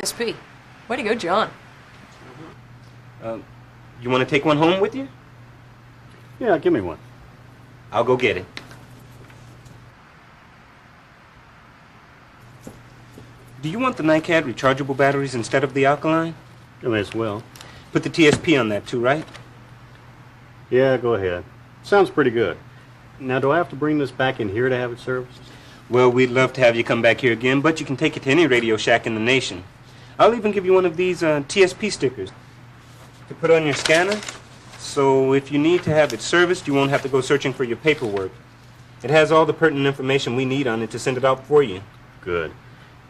SP. Way to go, John. You want to take one home with you? Yeah, give me one. I'll go get it. Do you want the NiCad rechargeable batteries instead of the alkaline? You may as well. Put the TSP on that too, right? Yeah, go ahead. Sounds pretty good. Now, do I have to bring this back in here to have it serviced? Well, we'd love to have you come back here again, but you can take it to any Radio Shack in the nation. I'll even give you one of these TSP stickers to put on your scanner, so if you need to have it serviced, you won't have to go searching for your paperwork. It has all the pertinent information we need on it to send it out for you. Good.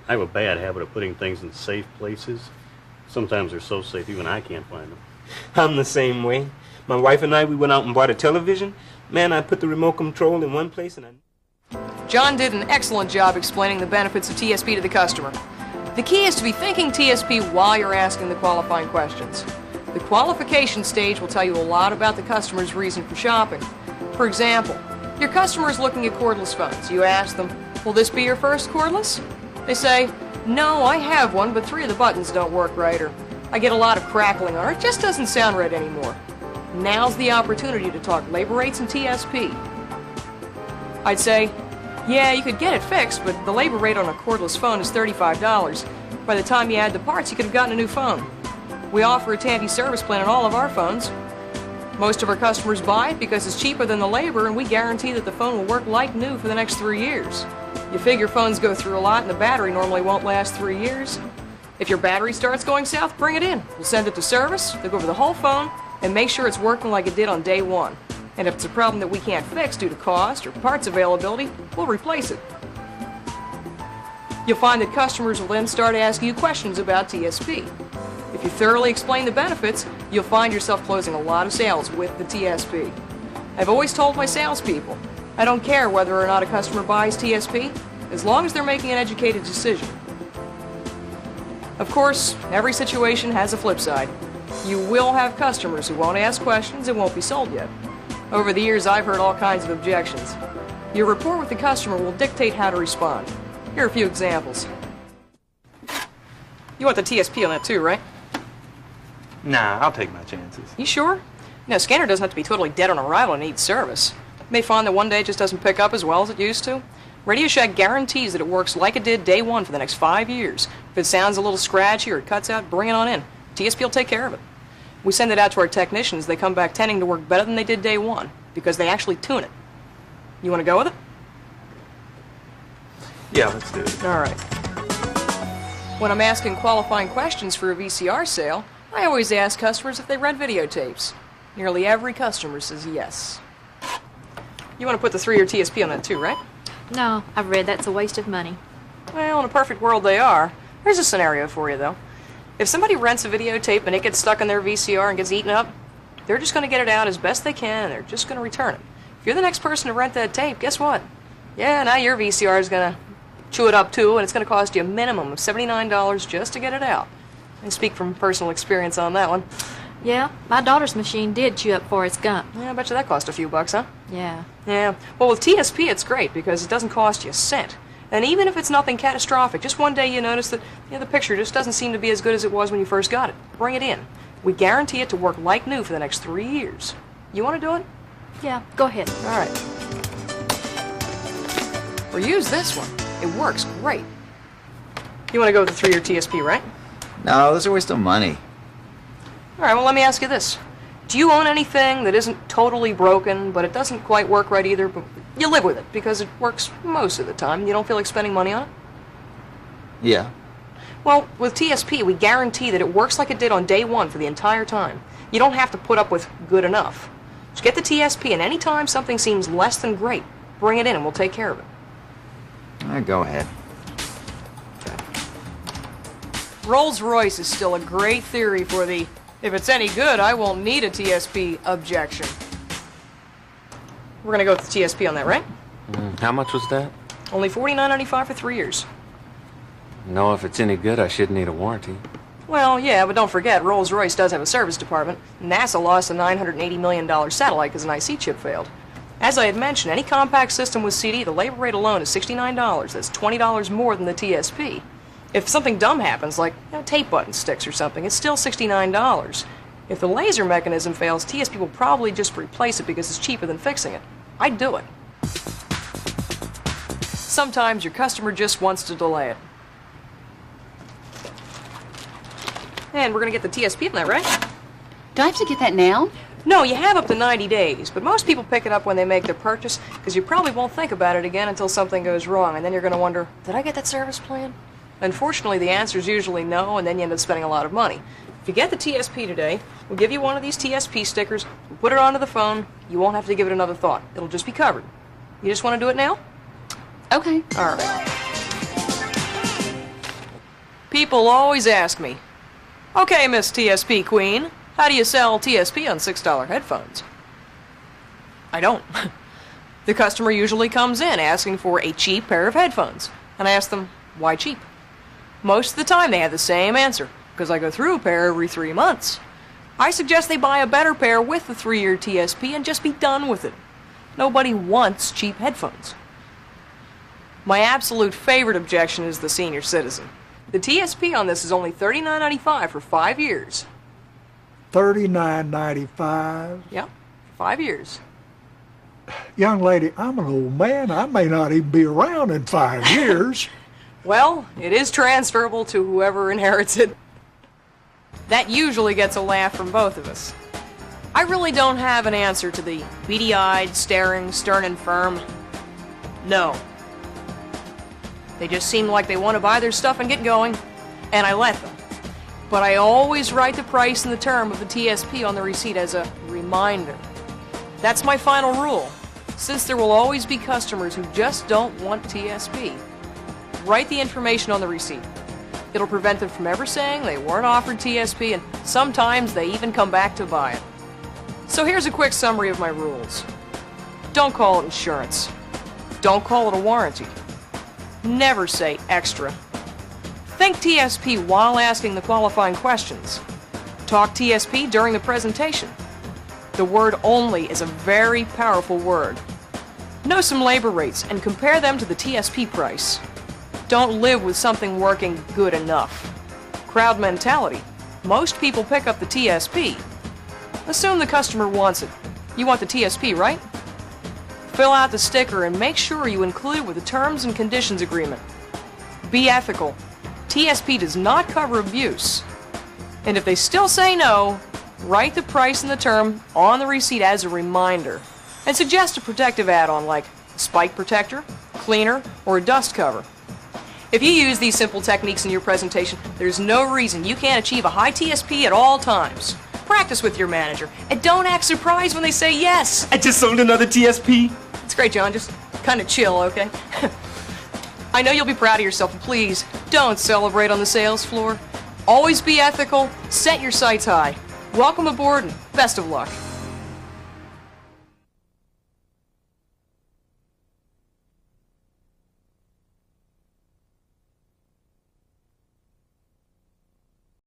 I have a bad habit of putting things in safe places. Sometimes they're so safe even I can't find them. I'm the same way. My wife and I, we went out and bought a television. Man, I put the remote control in one place and John did an excellent job explaining the benefits of TSP to the customer. The key is to be thinking TSP while you're asking the qualifying questions. The qualification stage will tell you a lot about the customer's reason for shopping. For example, your customer is looking at cordless phones. You ask them, will this be your first cordless? They say, no, I have one, but 3 of the buttons don't work right, or I get a lot of crackling, or it just doesn't sound right anymore. Now's the opportunity to talk labor rates and TSP. I'd say, yeah, you could get it fixed, but the labor rate on a cordless phone is $35. By the time you add the parts, you could have gotten a new phone. We offer a Tandy service plan on all of our phones. Most of our customers buy it because it's cheaper than the labor, and we guarantee that the phone will work like new for the next 3 years. You figure phones go through a lot, and the battery normally won't last 3 years. If your battery starts going south, bring it in. We'll send it to service, they'll go over the whole phone, and make sure it's working like it did on day one. And if it's a problem that we can't fix due to cost or parts availability, we'll replace it. You'll find that customers will then start asking you questions about TSP. If you thoroughly explain the benefits, you'll find yourself closing a lot of sales with the TSP. I've always told my salespeople, I don't care whether or not a customer buys TSP, as long as they're making an educated decision. Of course, every situation has a flip side. You will have customers who won't ask questions and won't be sold yet. Over the years, I've heard all kinds of objections. Your rapport with the customer will dictate how to respond. Here are a few examples. You want the TSP on that too, right? Nah, I'll take my chances. You sure? You know, scanner doesn't have to be totally dead on arrival and need service. You may find that one day it just doesn't pick up as well as it used to. Radio Shack guarantees that it works like it did day one for the next 5 years. If it sounds a little scratchy or it cuts out, bring it on in. TSP will take care of it. We send it out to our technicians. They come back tending to work better than they did day one because they actually tune it. You want to go with it? Yeah, let's do it. All right. When I'm asking qualifying questions for a VCR sale, I always ask customers if they rent videotapes. Nearly every customer says yes. You want to put the 3-year TSP on that too, right? No, I've read that's a waste of money. Well, in a perfect world they are. Here's a scenario for you, though. If somebody rents a videotape and it gets stuck in their VCR and gets eaten up, they're just going to get it out as best they can and they're just going to return it. If you're the next person to rent that tape, guess what? Yeah, now your VCR is going to chew it up too, and it's going to cost you a minimum of $79 just to get it out. I speak from personal experience on that one. Yeah, my daughter's machine did chew up Forrest Gump. Yeah, I bet you that cost a few bucks, huh? Yeah. Yeah. Well, with TSP, it's great because it doesn't cost you a cent. And even if it's nothing catastrophic, just one day you notice that the picture just doesn't seem to be as good as it was when you first got it. Bring it in. We guarantee it to work like new for the next 3 years. You want to do it? Yeah, go ahead. All right. Or use this one. It works great. You want to go with the 3-year TSP, right? No, those are a waste of money. All right, well, let me ask you this. Do you own anything that isn't totally broken, but it doesn't quite work right either, but you live with it because it works most of the time? You don't feel like spending money on it? Yeah. Well, with TSP, we guarantee that it works like it did on day one for the entire time. You don't have to put up with good enough. Just get the TSP, and any time something seems less than great, bring it in and we'll take care of it. Go ahead. Rolls-Royce is still a great theory for the if it's any good, I won't need a TSP objection. We're going to go with the TSP on that, right? How much was that? Only $49.95 for 3 years. No, if it's any good, I should need a warranty. Well, yeah, but don't forget, Rolls-Royce does have a service department. NASA lost a $980 million satellite because an IC chip failed. As I had mentioned, any compact system with CD, the labor rate alone is $69. That's $20 more than the TSP. If something dumb happens, like tape button sticks or something, it's still $69. If the laser mechanism fails, TSP will probably just replace it because it's cheaper than fixing it. I'd do it. Sometimes your customer just wants to delay it. And we're going to get the TSP on that, right? Do I have to get that now? No, you have up to 90 days, but most people pick it up when they make their purchase because you probably won't think about it again until something goes wrong, and then you're going to wonder, did I get that service plan? Unfortunately, the answer is usually no, and then you end up spending a lot of money. If you get the TSP today, we'll give you one of these TSP stickers, we'll put it onto the phone, you won't have to give it another thought. It'll just be covered. You just want to do it now? Okay. All right. People always ask me, okay, Miss TSP Queen, how do you sell TSP on $6 headphones? I don't. The customer usually comes in asking for a cheap pair of headphones, and I ask them, why cheap? Most of the time they have the same answer, because I go through a pair every 3 months. I suggest they buy a better pair with the 3-year TSP and just be done with it. Nobody wants cheap headphones. My absolute favorite objection is the senior citizen. The TSP on this is only $39.95 for 5 years. $39.95. Yep, 5 years. Young lady, I'm an old man. I may not even be around in 5 years. Well, it is transferable to whoever inherits it. That usually gets a laugh from both of us. I really don't have an answer to the beady-eyed, staring, stern and firm. No. They just seem like they want to buy their stuff and get going, and I let them. But I always write the price and the term of the TSP on the receipt as a reminder. That's my final rule, since there will always be customers who just don't want TSP. Write the information on the receipt. It'll prevent them from ever saying they weren't offered TSP, and sometimes they even come back to buy it. So here's a quick summary of my rules. Don't call it insurance. Don't call it a warranty. Never say extra. Think TSP while asking the qualifying questions. Talk TSP during the presentation. The word only is a very powerful word. Know some labor rates and compare them to the TSP price. Don't live with something working good enough. Crowd mentality. Most people pick up the TSP. Assume the customer wants it. You want the TSP, right? Fill out the sticker and make sure you include it with the terms and conditions agreement. Be ethical. TSP does not cover abuse. And if they still say no, write the price and the term on the receipt as a reminder. And suggest a protective add-on like a spike protector, cleaner, or a dust cover. If you use these simple techniques in your presentation, there's no reason you can't achieve a high TSP at all times. Practice with your manager, and don't act surprised when they say yes. I just sold another TSP. It's great, John. Just kind of chill, okay? I know you'll be proud of yourself, and please, don't celebrate on the sales floor. Always be ethical, set your sights high. Welcome aboard, and best of luck.